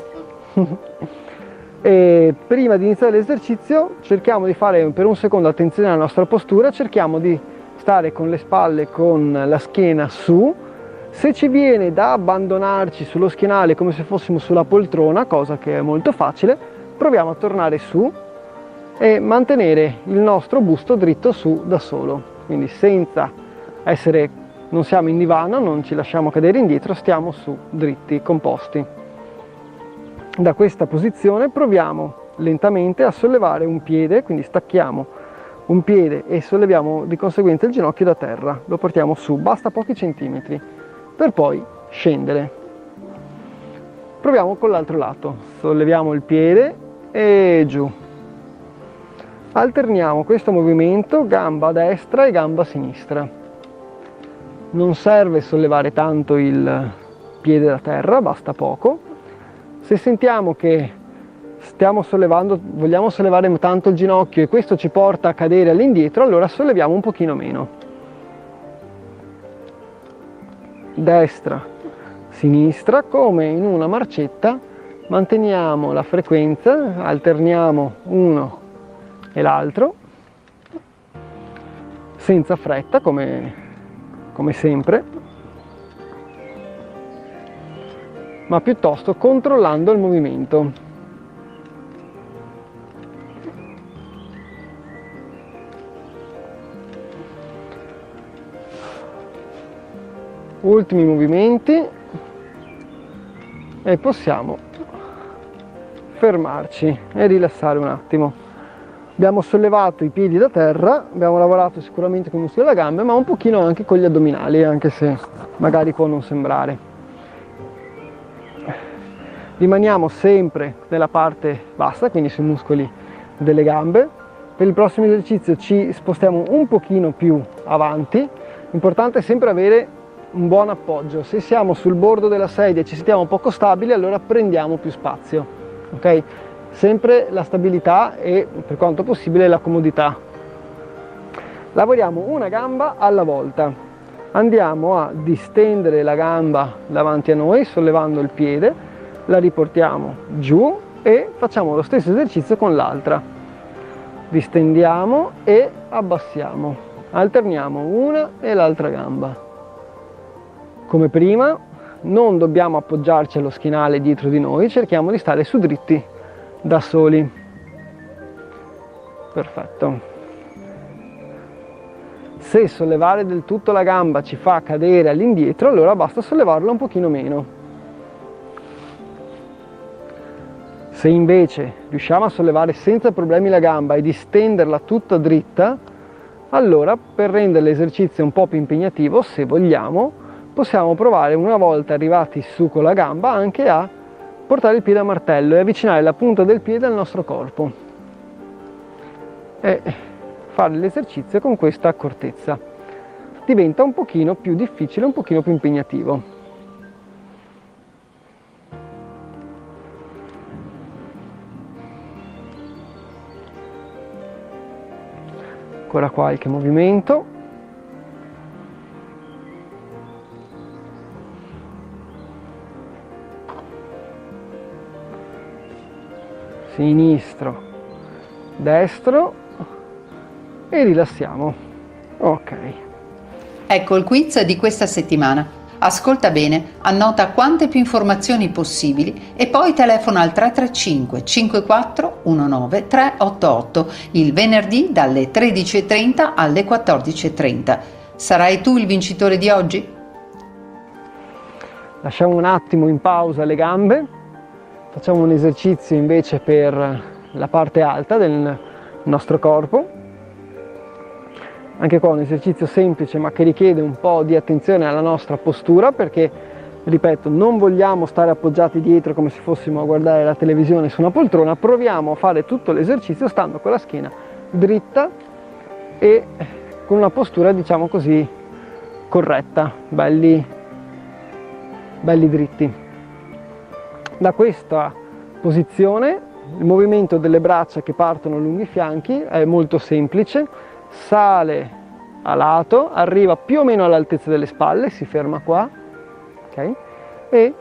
E prima di iniziare l'esercizio cerchiamo di fare per un secondo attenzione alla nostra postura, cerchiamo di stare con le spalle, con la schiena su. Se ci viene da abbandonarci sullo schienale come se fossimo sulla poltrona, cosa che è molto facile, proviamo a tornare su e mantenere il nostro busto dritto su da solo, quindi senza essere, non siamo in divano, non ci lasciamo cadere indietro, stiamo su dritti, composti. Da questa posizione proviamo lentamente a sollevare un piede, quindi stacchiamo un piede e solleviamo di conseguenza il ginocchio da terra, lo portiamo su, basta pochi centimetri, per poi scendere. Proviamo con l'altro lato, solleviamo il piede e giù. Alterniamo questo movimento gamba destra e gamba sinistra. Non serve sollevare tanto il piede da terra, basta poco. Se sentiamo che vogliamo sollevare tanto il ginocchio e questo ci porta a cadere all'indietro, allora solleviamo un pochino meno. Destra, sinistra, come in una marcetta, manteniamo la frequenza, alterniamo uno e l'altro, senza fretta come sempre, ma piuttosto controllando il movimento. Ultimi movimenti e possiamo fermarci e rilassare un attimo. Abbiamo sollevato i piedi da terra, abbiamo lavorato sicuramente con i muscoli della gambe, ma un pochino anche con gli addominali, anche se magari può non sembrare. Rimaniamo sempre nella parte bassa, quindi sui muscoli delle gambe. Per il prossimo esercizio ci spostiamo un pochino più avanti. L'importante è sempre avere un buon appoggio. Se siamo sul bordo della sedia e ci sentiamo poco stabili, allora prendiamo più spazio, ok? Sempre la stabilità e per quanto possibile la comodità. Lavoriamo una gamba alla volta. Andiamo a distendere la gamba davanti a noi sollevando il piede, la riportiamo giù e facciamo lo stesso esercizio con l'altra. Distendiamo e abbassiamo. Alterniamo una e l'altra gamba. Come prima, non dobbiamo appoggiarci allo schienale dietro di noi, cerchiamo di stare su dritti da soli. Perfetto. Se sollevare del tutto la gamba ci fa cadere all'indietro, allora basta sollevarla un pochino meno. Se invece riusciamo a sollevare senza problemi la gamba e distenderla tutta dritta, allora per rendere l'esercizio un po' più impegnativo, se vogliamo, possiamo provare, una volta arrivati su con la gamba, anche a portare il piede a martello e avvicinare la punta del piede al nostro corpo e fare l'esercizio con questa accortezza. Diventa un pochino più difficile, un pochino più impegnativo. Ancora qualche movimento. Sinistro, destro e rilassiamo. Ok. Ecco il quiz di questa settimana. Ascolta bene, annota quante più informazioni possibili e poi telefona al 335 54 19 388 il venerdì dalle 13:30 alle 14:30. Sarai tu il vincitore di oggi? Lasciamo un attimo in pausa le gambe. Facciamo un esercizio invece per la parte alta del nostro corpo. Anche qua un esercizio semplice ma che richiede un po' di attenzione alla nostra postura, perché, ripeto, non vogliamo stare appoggiati dietro come se fossimo a guardare la televisione su una poltrona. Proviamo a fare tutto l'esercizio stando con la schiena dritta e con una postura, diciamo così, corretta, belli dritti. Da questa posizione il movimento delle braccia che partono lungo i fianchi è molto semplice: sale a lato, arriva più o meno all'altezza delle spalle, si ferma qua, ok? E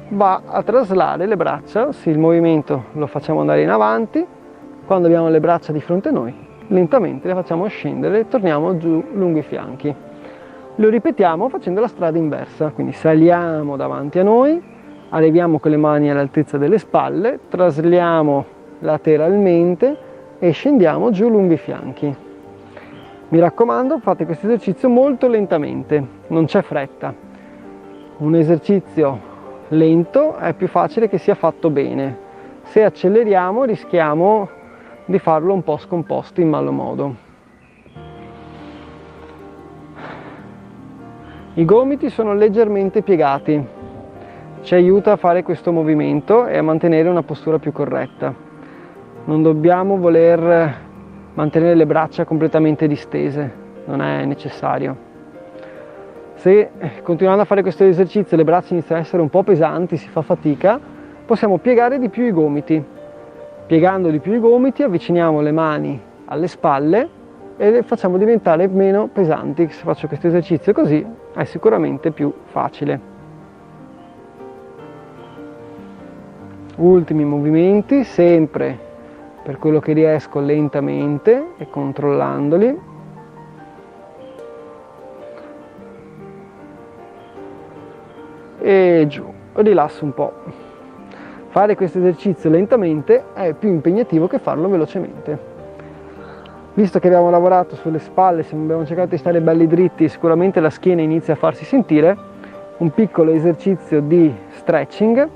va a traslare le braccia. Sì, il movimento lo facciamo andare in avanti. Quando abbiamo le braccia di fronte a noi, lentamente le facciamo scendere e torniamo giù lungo i fianchi. Lo ripetiamo facendo la strada inversa, quindi saliamo davanti a noi, arriviamo con le mani all'altezza delle spalle, trasliamo lateralmente e scendiamo giù lungo i fianchi. Mi raccomando, fate questo esercizio molto lentamente, non c'è fretta. Un esercizio lento è più facile che sia fatto bene. Se acceleriamo rischiamo di farlo un po' scomposto, in malo modo. I gomiti sono leggermente piegati. Ci aiuta a fare questo movimento e a mantenere una postura più corretta. Non dobbiamo voler mantenere le braccia completamente distese, non è necessario. Se continuando a fare questo esercizio le braccia iniziano a essere un po' pesanti, si fa fatica, possiamo piegare di più i gomiti. Piegando di più i gomiti avviciniamo le mani alle spalle e le facciamo diventare meno pesanti. Se faccio questo esercizio così è sicuramente più facile. Ultimi movimenti, sempre per quello che riesco lentamente e controllandoli. E giù, rilasso un po'. Fare questo esercizio lentamente è più impegnativo che farlo velocemente. Visto che abbiamo lavorato sulle spalle, se abbiamo cercato di stare belli dritti, sicuramente la schiena inizia a farsi sentire. Un piccolo esercizio di stretching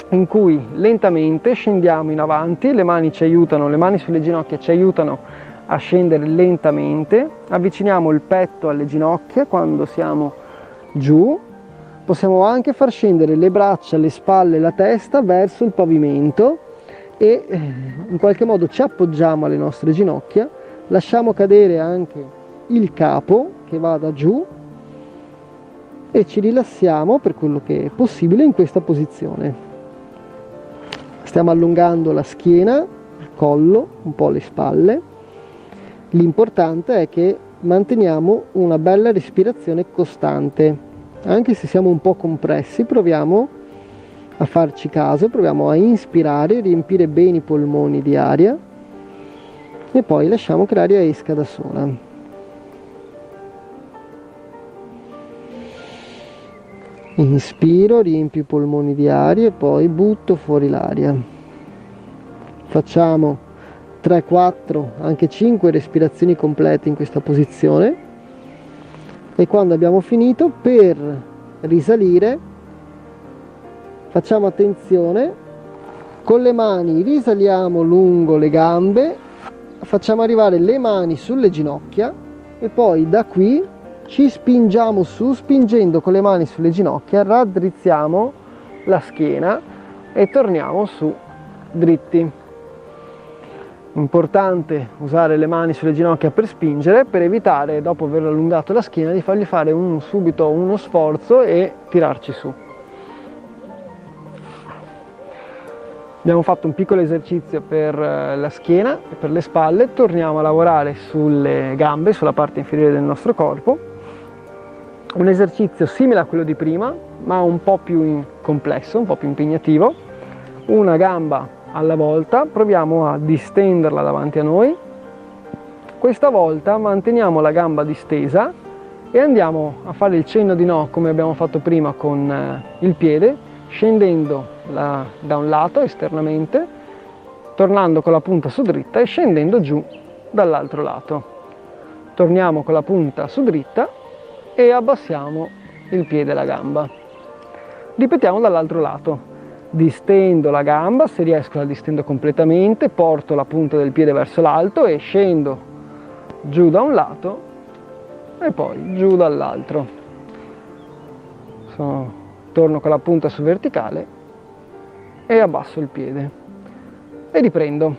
in cui lentamente scendiamo in avanti, le mani ci aiutano, le mani sulle ginocchia ci aiutano a scendere lentamente, avviciniamo il petto alle ginocchia quando siamo giù, possiamo anche far scendere le braccia, le spalle, la testa verso il pavimento e in qualche modo ci appoggiamo alle nostre ginocchia, lasciamo cadere anche il capo che vada giù e ci rilassiamo per quello che è possibile in questa posizione. Stiamo allungando la schiena, il collo, un po' le spalle. L'importante è che manteniamo una bella respirazione costante. Anche se siamo un po' compressi, proviamo a farci caso, proviamo a inspirare, riempire bene i polmoni di aria e poi lasciamo che l'aria esca da sola. Inspiro, riempio i polmoni di aria e poi butto fuori l'aria. Facciamo 3, 4, anche 5 respirazioni complete in questa posizione e quando abbiamo finito, per risalire facciamo attenzione, con le mani risaliamo lungo le gambe, facciamo arrivare le mani sulle ginocchia e poi da qui ci spingiamo su, spingendo con le mani sulle ginocchia, raddrizziamo la schiena e torniamo su dritti. Importante usare le mani sulle ginocchia per spingere, per evitare, dopo aver allungato la schiena, di fargli fare subito uno sforzo e tirarci su. Abbiamo fatto un piccolo esercizio per la schiena e per le spalle, torniamo a lavorare sulle gambe, sulla parte inferiore del nostro corpo. Un esercizio simile a quello di prima, ma un po' più complesso, un po' più impegnativo. Una gamba alla volta, proviamo a distenderla davanti a noi. Questa volta manteniamo la gamba distesa e andiamo a fare il cenno di no come abbiamo fatto prima con il piede, scendendo da un lato esternamente, tornando con la punta su dritta e scendendo giù dall'altro lato. Torniamo con la punta su dritta e abbassiamo il piede e la gamba. Ripetiamo dall'altro lato. Distendo la gamba, se riesco la distendo completamente, porto la punta del piede verso l'alto e scendo giù da un lato e poi giù dall'altro. Torno con la punta su verticale e abbasso il piede e riprendo.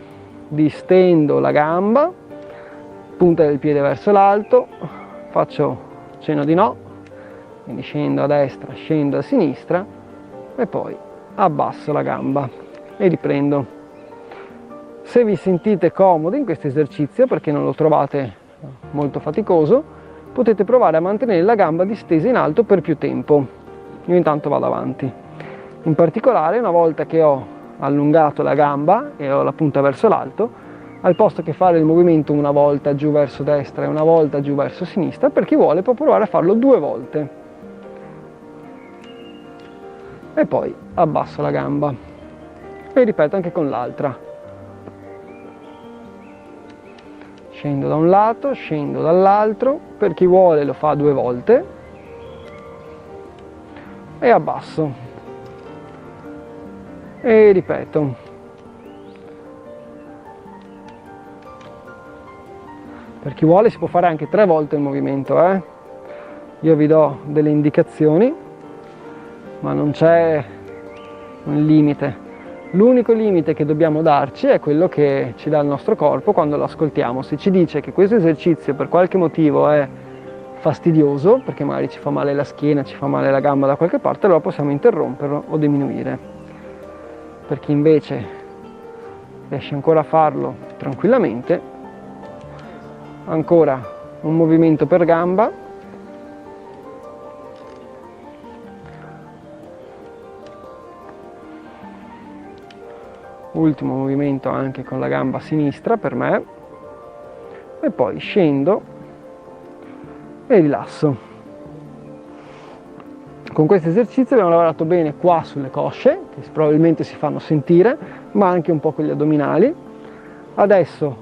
Distendo la gamba, punta del piede verso l'alto, faccio cenno di no, quindi scendo a destra, scendo a sinistra e poi abbasso la gamba e riprendo. Se vi sentite comodi in questo esercizio, perché non lo trovate molto faticoso, potete provare a mantenere la gamba distesa in alto per più tempo. Io intanto vado avanti. In particolare, una volta che ho allungato la gamba e ho la punta verso l'alto, al posto che fare il movimento una volta giù verso destra e una volta giù verso sinistra, per chi vuole può provare a farlo 2 volte. E poi abbasso la gamba e ripeto anche con l'altra. Scendo da un lato, scendo dall'altro, per chi vuole lo fa 2 volte e abbasso e ripeto. Per chi vuole si può fare anche 3 volte il movimento, Io vi do delle indicazioni, ma non c'è un limite. L'unico limite che dobbiamo darci è quello che ci dà il nostro corpo quando lo ascoltiamo. Se ci dice che questo esercizio per qualche motivo è fastidioso, perché magari ci fa male la schiena, ci fa male la gamba da qualche parte, allora possiamo interromperlo o diminuire. Per chi invece riesce ancora a farlo tranquillamente, ancora un movimento per gamba. Ultimo movimento anche con la gamba sinistra per me e poi scendo e rilasso. Con questo esercizio abbiamo lavorato bene qua sulle cosce, che probabilmente si fanno sentire, ma anche un po' con gli addominali. Adesso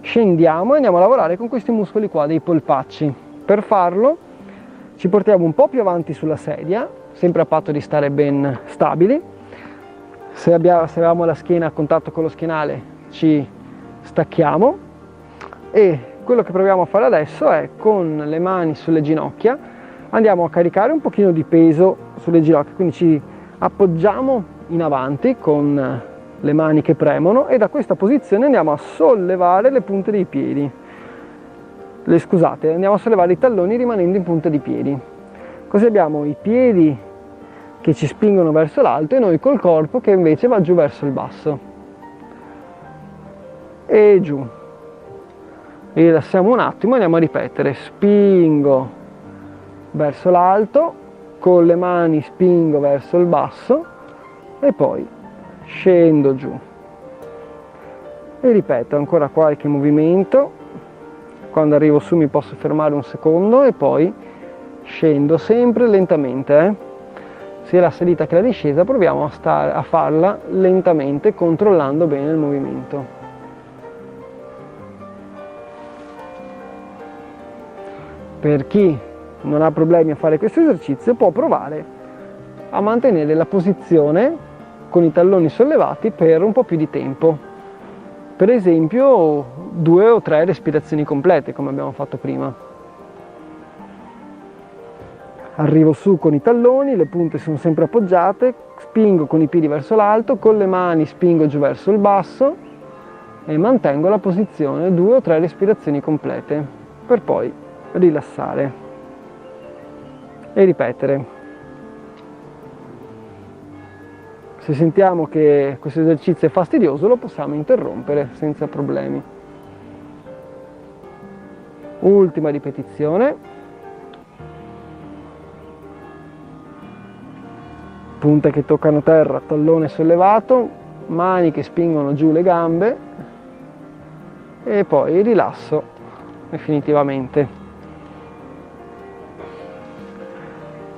scendiamo e andiamo a lavorare con questi muscoli qua dei polpacci. Per farlo ci portiamo un po' più avanti sulla sedia, sempre a patto di stare ben stabili. Se avevamo la schiena a contatto con lo schienale ci stacchiamo e quello che proviamo a fare adesso è con le mani sulle ginocchia andiamo a caricare un pochino di peso sulle ginocchia, quindi ci appoggiamo in avanti con le mani che premono e da questa posizione andiamo a sollevare le punte dei piedi. Andiamo a sollevare i talloni rimanendo in punta di piedi. Così abbiamo i piedi che ci spingono verso l'alto e noi col corpo che invece va giù verso il basso e giù. Rilassiamo un attimo e andiamo a ripetere. Spingo verso l'alto, con le mani spingo verso il basso e poi scendo giù e ripeto ancora qualche movimento. Quando arrivo su mi posso fermare un secondo e poi scendo sempre lentamente, Sia la salita che la discesa proviamo a farla lentamente, controllando bene il movimento. Per chi non ha problemi a fare questo esercizio può provare a mantenere la posizione con i talloni sollevati per un po' più di tempo. Per esempio 2 o 3 respirazioni complete, come abbiamo fatto prima. Arrivo su con i talloni, le punte sono sempre appoggiate, spingo con i piedi verso l'alto, con le mani spingo giù verso il basso e mantengo la posizione 2 o 3 respirazioni complete per poi rilassare e ripetere. Se sentiamo che questo esercizio è fastidioso lo possiamo interrompere senza problemi. Ultima ripetizione. Punte che toccano terra, tallone sollevato, mani che spingono giù le gambe e poi rilasso definitivamente.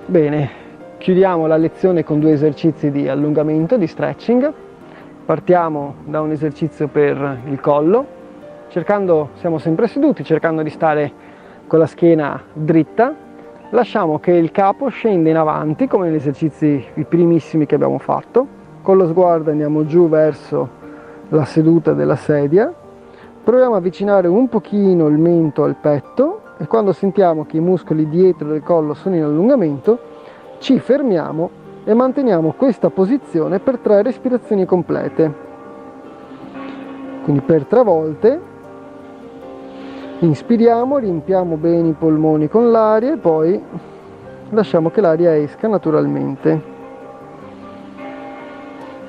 Bene, chiudiamo la lezione con 2 esercizi di allungamento, di stretching. Partiamo da un esercizio per il collo, siamo sempre seduti, cercando di stare con la schiena dritta. Lasciamo che il capo scenda in avanti come negli esercizi i primissimi che abbiamo fatto con lo sguardo andiamo giù verso la seduta della sedia, proviamo a avvicinare un pochino il mento al petto e quando sentiamo che i muscoli dietro del collo sono in allungamento, ci fermiamo e manteniamo questa posizione per 3 respirazioni complete. Quindi per 3 volte inspiriamo, riempiamo bene i polmoni con l'aria e poi lasciamo che l'aria esca naturalmente.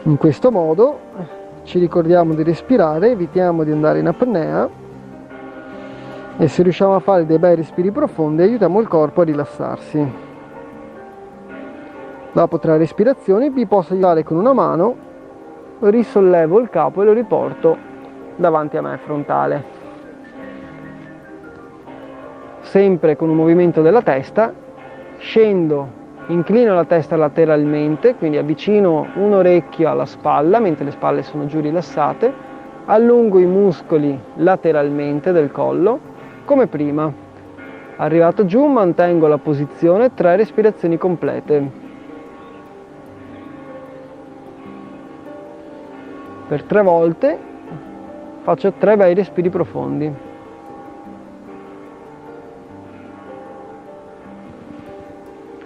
In questo modo ci ricordiamo di respirare, evitiamo di andare in apnea e se riusciamo a fare dei bei respiri profondi aiutiamo il corpo a rilassarsi. Dopo 3 respirazioni vi posso aiutare con una mano, risollevo il capo e lo riporto davanti a me frontale. Sempre con un movimento della testa, scendo, inclino la testa lateralmente, quindi avvicino un orecchio alla spalla mentre le spalle sono giù rilassate, allungo i muscoli lateralmente del collo, come prima. Arrivato giù mantengo la posizione, 3 respirazioni complete. Per 3 volte faccio 3 bei respiri profondi.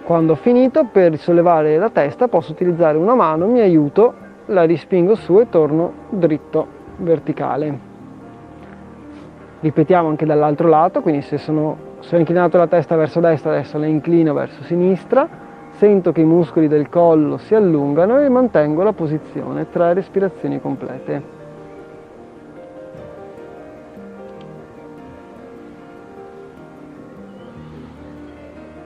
Quando ho finito, per risollevare la testa posso utilizzare una mano, mi aiuto, la rispingo su e torno dritto, verticale. Ripetiamo anche dall'altro lato, quindi se ho inclinato la testa verso destra, adesso la inclino verso sinistra, sento che i muscoli del collo si allungano e mantengo la posizione, 3 respirazioni complete.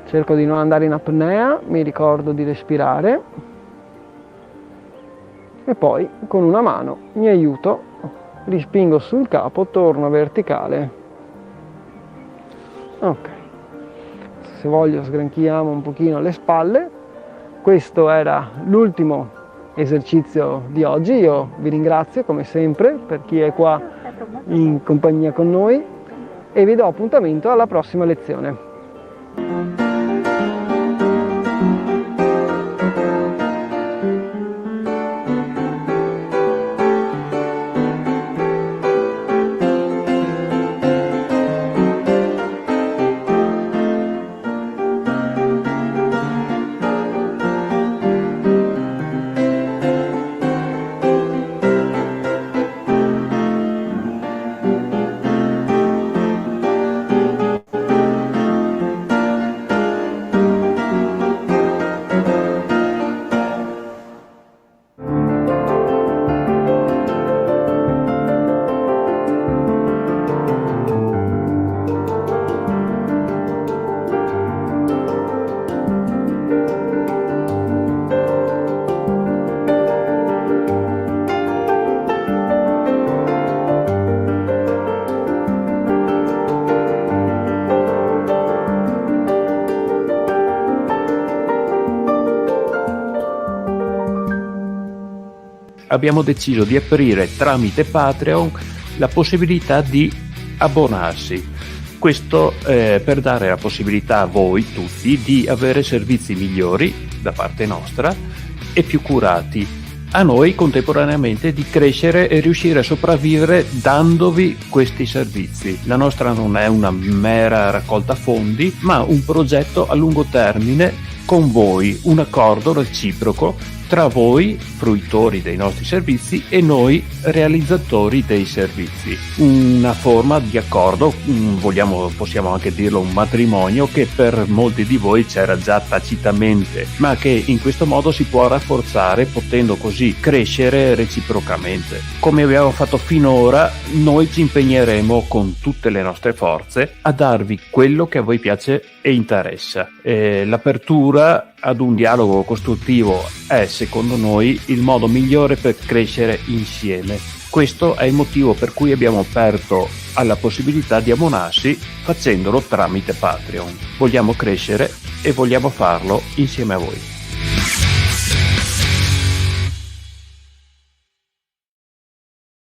Cerco di non andare in apnea, mi ricordo di respirare e poi con una mano mi aiuto, rispingo sul capo, torno verticale. Ok, se voglio sgranchiamo un pochino le spalle. Questo era l'ultimo esercizio di oggi. Io vi ringrazio come sempre per chi è qua in compagnia con noi e vi do appuntamento alla prossima lezione. Abbiamo deciso di aprire tramite Patreon la possibilità di abbonarsi. Questo per dare la possibilità a voi tutti di avere servizi migliori da parte nostra e più curati, a noi contemporaneamente di crescere e riuscire a sopravvivere dandovi questi servizi. La nostra non è una mera raccolta fondi, ma un progetto a lungo termine con voi, un accordo reciproco tra voi, fruitori dei nostri servizi, e noi, realizzatori dei servizi. Una forma di accordo, possiamo anche dirlo un matrimonio, che per molti di voi c'era già tacitamente, ma che in questo modo si può rafforzare, potendo così crescere reciprocamente. Come abbiamo fatto finora, noi ci impegneremo con tutte le nostre forze a darvi quello che a voi piace e interessa. L'apertura ad un dialogo costruttivo è, secondo noi, il modo migliore per crescere insieme. Questo è il motivo per cui abbiamo aperto alla possibilità di abbonarsi facendolo tramite Patreon. Vogliamo crescere e vogliamo farlo insieme a voi.